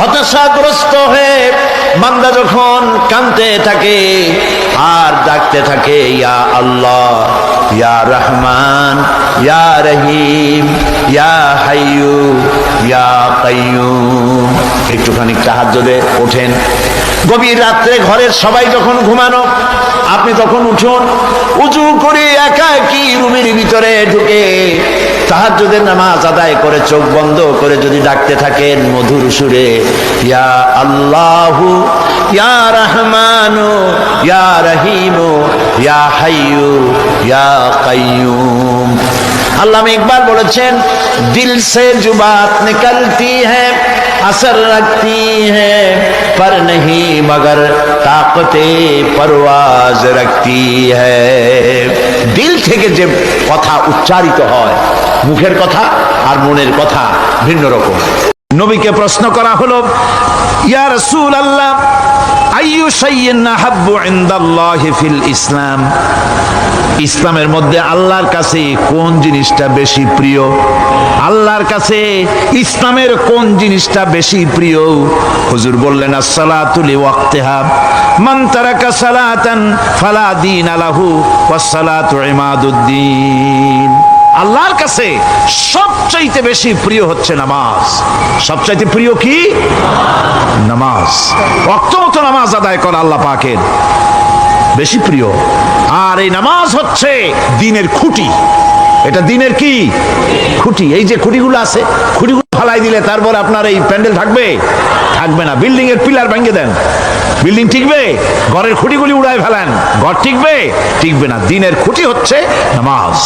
হতাশাগ্রস্ত হয়ে বান্দা যখন কাঁদতে থাকে আর ডাকতে থাকে, ইয়া আল্লাহ, ইয়া রহমান, ইয়া রহিম, ইয়া হাইয়ু, ইয়া কাইয়ুম। একটুখানি তাহাজ্জুদে ওঠেন, গভীর রাত্রে ঘরের সবাই যখন ঘুমানো, আপনি তখন উঠুন, উজু করে একাকী রুমের ভিতরে ঢুকে তাহাজ্জুদের নামাজ আদায় করে চোখ বন্ধ করে যদি ডাকতে থাকেন মধুর সুরে, ইয়া আল্লাহু, ইয়া রহমানু, ইয়া রহিমু, ইয়া হাইয়ু, ইয়া কাইয়ুম। আল্লামা ইকবাল বলেছেন, দিল সে जो बात निकलती है असर रखती है पर नहीं मगर ताकते परवाज रखती है। দিল থেকে যে কথা উচ্চারিত হয়, মুখের কথা আর মনের কথা ভিন্ন রকম। নবীকে প্রশ্ন করা হলো, ইয়া রাসূলুল্লাহ, আইয়ু শাইইন আহাব্বু ইনদাল্লাহি ফিল ইসলাম, ইসলামের মধ্যে আল্লাহর কাছে কোন জিনিসটা বেশি প্রিয়? আল্লাহর কাছে ইসলামের কোন জিনিসটা বেশি প্রিয়? হুজুর বললেন, as-সালাতু লিওয়াক্তিহা, মান তারাকা সালাতান ফালা দীনা লাহু ওয়াস-সালাতু ইমাদুদ্দিন। আল্লাহর কাছে সবচাইতে বেশি প্রিয় হচ্ছে নামাজ। সবচাইতে প্রিয় কি? নামাজ। ওয়াক্ত মতো নামাজ আদায় করা আল্লাহ পাকের বেশি প্রিয়। আর এই নামাজ হচ্ছে দ্বীনের খুঁটি। এটা দ্বীনের কি খুঁটি? এই যে খুঁটিগুলো আছে, খুঁটিগুলো ফালাই দিলে তারপর আপনার এই প্যান্ডেল থাকবে? থাকবে না। বিল্ডিং এর পিলার ভেঙে দেন, বিল্ডিং টিকবে? ঘরের খুঁটিগুলি উড়ায় ফেলেন, ঘর টিকবে? টিকবে না। দ্বীনের খুঁটি হচ্ছে নামাজ।